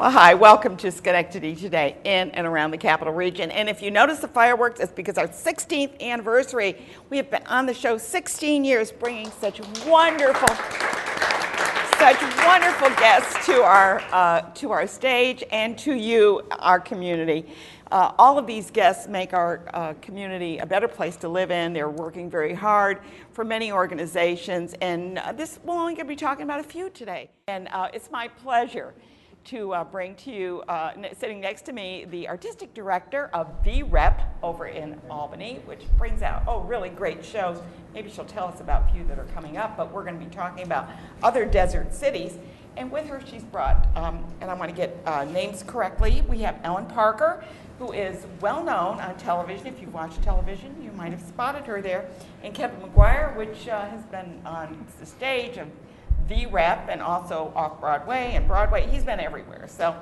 Well, hi, welcome to Schenectady today in and around the Capital Region. And if you notice the fireworks, it's because our 16th anniversary. We have been on the show 16 years, bringing such wonderful guests to our stage and to you, our community. All of these guests make our community a better place to live in. They're working very hard for many organizations, and we're only going to be talking about a few today. And it's my pleasure to bring to you, sitting next to me, the artistic director of theREP over in Albany, which brings out, really great shows. Maybe she'll tell us about a few that are coming up, but we're going to be talking about other desert cities. And with her, she's brought, and I want to get names correctly, we have Ellen Parker, who is well known on television. If you've watched television, you might have spotted her there. And Kevin McGuire, which has been on the stage of theREP and also off-Broadway and Broadway. He's been everywhere. So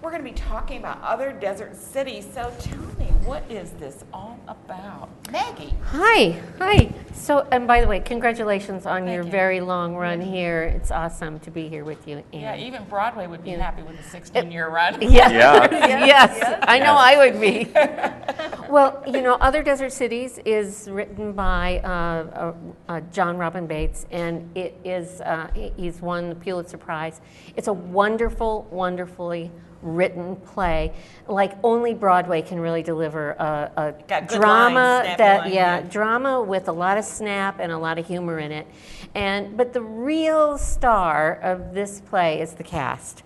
we're going to be talking about other desert cities. So tell me, what is this all about? Maggie. Hi. So, and by the way, congratulations on your very long run here. It's awesome to be here with you. And yeah, even Broadway would be happy with a 16-year run. Yes, I know I would be. Well, Other Desert Cities is written by John Robin Bates, and it is he's won the Pulitzer Prize. It's a wonderfully written play, like only Broadway can really deliver a drama drama with a lot of snap and a lot of humor in it. But the real star of this play is the cast.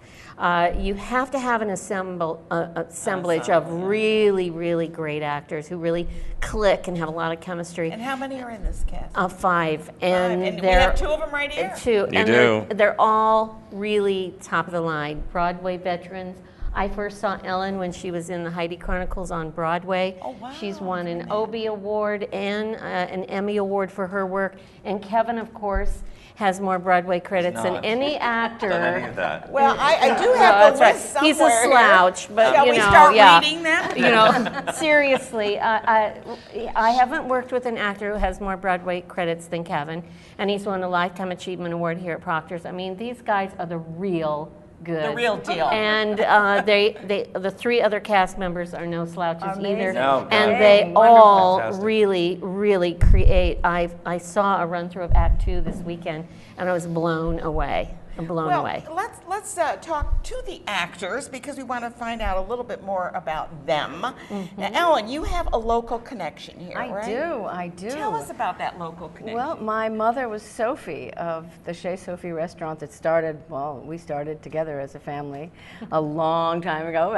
You have to have an assemblage of really great actors who really click and have a lot of chemistry. And how many are in this cast? 5. And we have 2 of them right here. 2. They're all really top of the line. Broadway veterans. I first saw Ellen when she was in the Heidi Chronicles on Broadway. Oh, wow. She's won an Obie Award and an Emmy Award for her work. And Kevin, of course, has more Broadway credits than any actor. Done any of that. Well, I do have the list somewhere. He's a slouch, but Shall we start reading them? Seriously, I haven't worked with an actor who has more Broadway credits than Kevin, and he's won a Lifetime Achievement Award here at Proctor's. I mean, these guys are the real good. The real deal. And the 3 other cast members are no slouches either. No, and they all really create. I saw a run through of Act 2 this weekend, and I was blown away. away. Let's talk to the actors, because we want to find out a little bit more about them. Mm-hmm. Now, Ellen, you have a local connection here, right? I do. Tell us about that local connection. Well, my mother was Sophie of the Chez Sophie restaurant that we started together as a family a long time ago,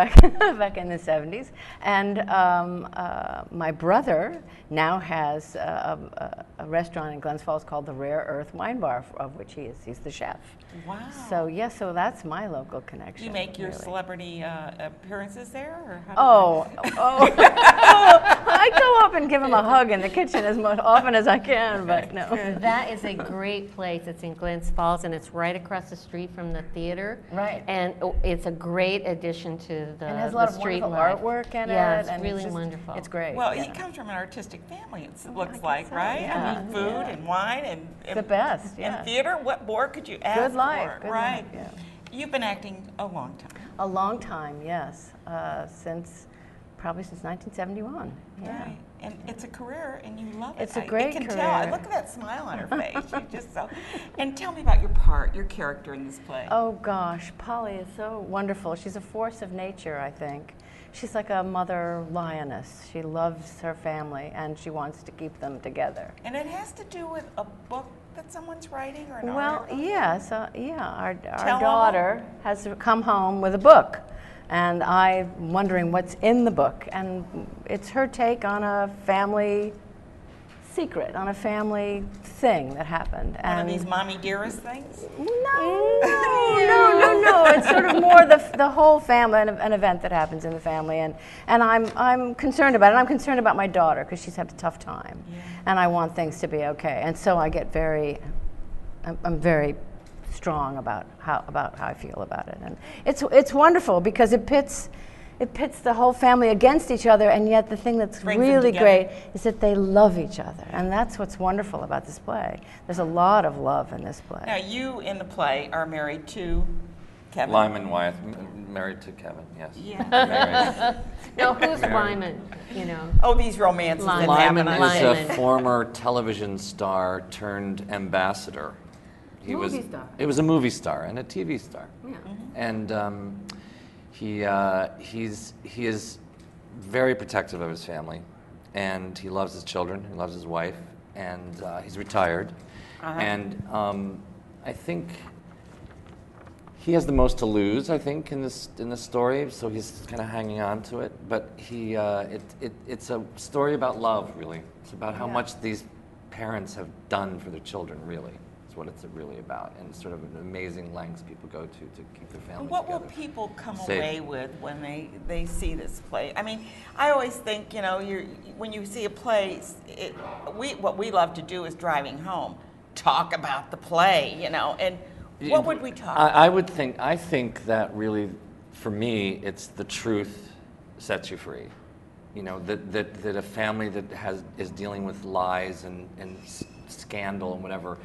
back in the 70s. And my brother now has a restaurant in Glens Falls called the Rare Earth Wine Bar, of which he's the chef. Wow. So that's my local connection. You make your celebrity appearances there? Or how I go up and give him a hug in the kitchen as often as I can, but no. That is a great place. It's in Glens Falls, and it's right across the street from the theater. Right. And it's a great addition to the and it has a lot of street wonderful life. artwork in it. Yeah, it's and really wonderful. It's great. Well, he comes from an artistic family, it looks like, so, right? yeah. I mean, food and wine and the best, yeah. And theater, what more could you ask Good life, for? good Right. life, yeah. You've been acting a long time. A long time, yes. Probably since 1971. Yeah. Right. And it's a career, and you love it. It's a great career. career. Tell. Look at that smile on her face. She's just so. And tell me about your character in this play. Oh gosh, Polly is so wonderful. She's a force of nature, I think. She's like a mother lioness. She loves her family, and she wants to keep them together. And it has to do with a book that someone's writing, or an article? Yes, our Tell daughter has come home with a book. And I'm wondering what's in the book. And it's her take on a family secret, on a family thing that happened. One of these mommy dearest things? No. It's sort of more the whole family, an event that happens in the family. And I'm concerned about it. I'm concerned about my daughter, because she's had a tough time. Yeah. And I want things to be okay. And so I get I'm very strong about how I feel about it, and it's wonderful because it pits the whole family against each other, and yet the thing that's really great is that they love each other, and that's what's wonderful about this play. There's a lot of love in this play. Now, you in the play are married to Kevin? Lyman Wyeth, married to Kevin, yes. Yeah. Married. No, who's Lyman, you know? Oh, these romances that Lyman. happen. Lyman is Lyman. a former television star turned ambassador. Movie star. It was a movie star and a TV star. Yeah. And he is very protective of his family, and he loves his children, he loves his wife, and he's retired. And I think he has the most to lose, I think, in this story, so he's kind of hanging on to it. But it's a story about love, really. It's about how much these parents have done for their children, really. It's what it's really about, and sort of an amazing lengths people go to keep their family What together. will people come Safe. away with when they see this play? I mean, I always think, you know, when you see a play, what we love to do is driving home, talk about the play, you know, and what would we talk about? I think that really, for me, it's the truth sets you free. You know, that a family that is dealing with lies and scandal and whatever,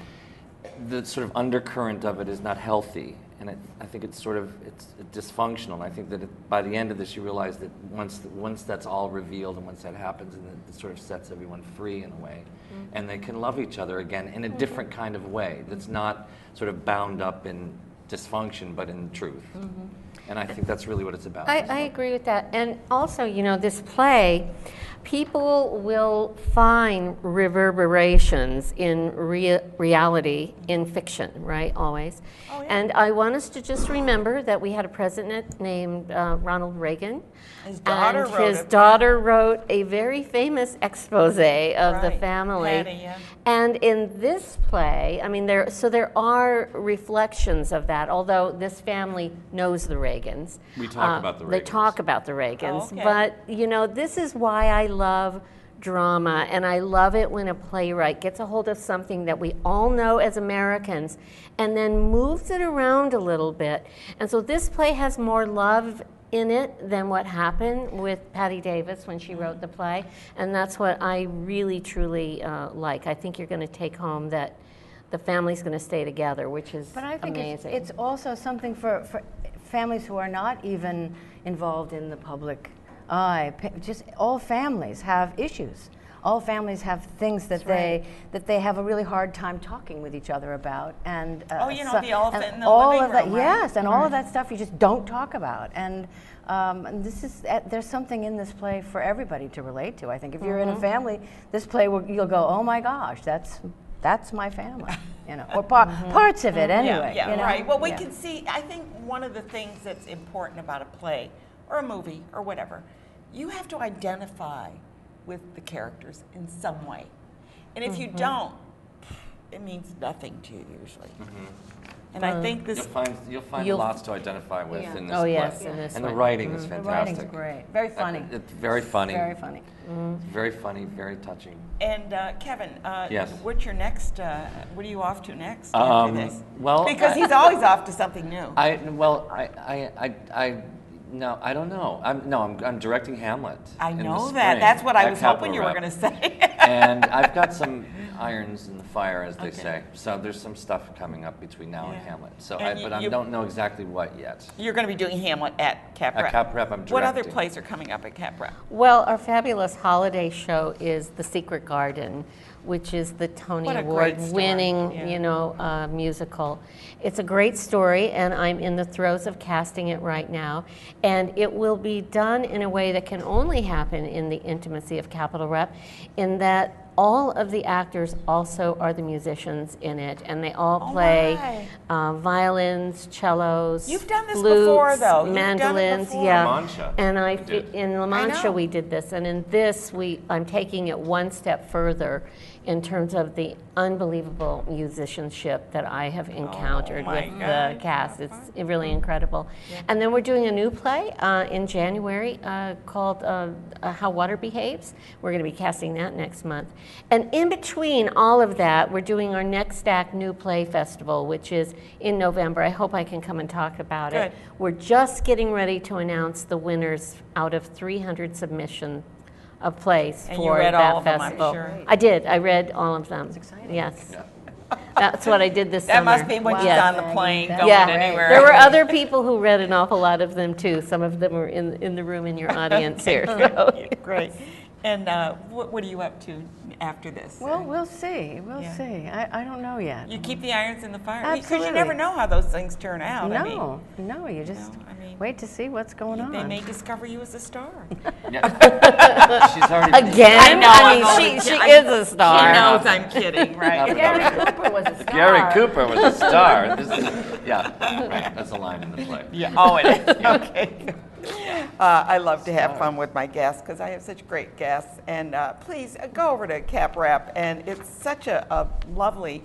the sort of undercurrent of it is not healthy, and I think it's dysfunctional. And I think that by the end of this, you realize that once that's all revealed and once that happens, and it sort of sets everyone free in a way, and they can love each other again in a different kind of way that's not sort of bound up in dysfunction, but in truth. And I think that's really what it's about. I agree with that. And also, you know, this play, people will find reverberations in reality in fiction, right? Always. Oh, yeah. And I want us to just remember that we had a president named Ronald Reagan. His daughter and wrote his it. daughter wrote a very famous expose of the Right. family. Patty, yeah. And in this play, I mean, there are reflections of that, although this family knows the Reagans. We talk about the They Reagans. talk about the Reagans. Oh, okay. But, you know, this is why I love drama, and I love it when a playwright gets a hold of something that we all know as Americans and then moves it around a little bit. And so this play has more love in it than what happened with Patty Davis when she wrote the play, and that's what I really truly like. I think you're going to take home that the family's going to stay together, which is But I think amazing. it's also something for families who are not even involved in the public eye. Just all families have issues. All families have things that they have a really hard time talking with each other about, and you know, the elephant and in the all living of that. room, right? Yes, and all of that stuff you just don't talk about. And this is there's something in this play for everybody to relate to. I think if you're in a family, this play you'll go, oh my gosh, that's my family, you know, or parts of it anyway. Yeah, you know? right. Well, we Yeah. can see, I think one of the things that's important about a play or a movie or whatever, you have to identify with the characters in some way. And if you don't, it means nothing to you usually. And I think this... You'll find lots to identify with in this Oh, play. yes, in this and the one. writing is The fantastic. writing's great. Very funny. It's very funny. Very funny. Very funny, very touching. And Kevin, Yes. what's your next, what are you off to next after this? well, Because he's always off to something new. No, I don't know. I'm directing Hamlet. I in the know that. spring That's what I at was Capital hoping you were Rep. going to say. And I've got some irons in the fire, as they Okay. say. So there's some stuff coming up between now and Yeah. Hamlet. So, And but I don't know exactly what yet. You're going to be doing Hamlet at capRep. At capRep, I'm What other directing. plays are coming up at capRep? Well, our fabulous holiday show is The Secret Garden, which is the Tony What a great story. Award-winning, Yeah. musical. It's a great story, and I'm in the throes of casting it right now. And it will be done in a way that can only happen in the intimacy of Capital Rep, in that all of the actors also are the musicians in it, and they all play violins, cellos, You've done this flutes, before, though. You've done it mandolins, before. yeah. La Mancha, And we did. in La Mancha know. we did this, and in this I'm taking it one step further in terms of the unbelievable musicianship that I have encountered my with God. the cast. It's really incredible. And then we're doing a new play in January called How Water Behaves. We're going to be casting that next month. And in between all of that, we're doing our Next Act New Play Festival, which is in November. I hope I can come and talk about it. Good. We're just getting ready to announce the winners out of 300 submissions of plays And you for read that all of them, I'm festival. sure. I did. I read all of them. That's exciting. Yes. That's what I did this That summer. must be when she's Yes. on the plane Yeah. going Yeah, anywhere. there were other people who read an awful lot of them too. Some of them were in the room in your audience here. So. Great. And what are you up to after this? Well, we'll see. We'll Yeah. see. I don't know yet. You keep the irons in the fire because you Absolutely. never know how those things turn out. I mean, No, you just I mean, wait to see what's going on. they may discover you as a star. Yeah. She's already Again? I'm I only mean, she kidding. is a star. She knows I'm kidding, right? Gary Cooper was a star. Gary Cooper was a star. This is, yeah, right. That's a line in the play. Yeah. Oh, it is. Okay. I love to have fun with my guests because I have such great guests. And please go over to capRep, and it's such a lovely,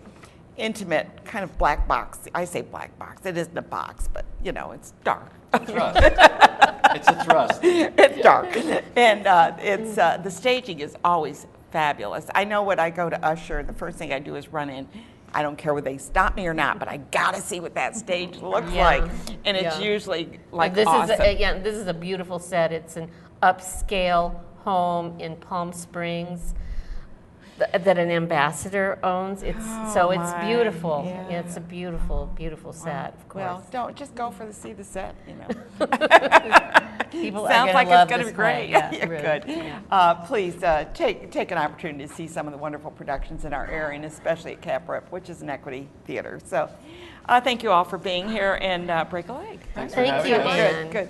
intimate kind of black box. I say black box. It isn't a box, but you know, it's dark. Thrust. It's a thrust. It's dark, and it's the staging is always fabulous. I know when I go to Usher, the first thing I do is run in. I don't care whether they stop me or not, but I gotta see what that stage looks Yeah. like, and it's Yeah. usually like This awesome. is this is a beautiful set. It's an upscale home in Palm Springs that an ambassador owns. It's it's my, beautiful. yeah. It's a beautiful, beautiful set. Of course, Well, don't just go for the see the set, you know. people Sounds are like love it's going to this be great. play. Yeah, Yeah, really. good. Yeah. Please take an opportunity to see some of the wonderful productions in our area, and especially at capRep, which is an equity theater. So, thank you all for being here, and break a leg. Thanks for Thank having you, us. Anne. Good.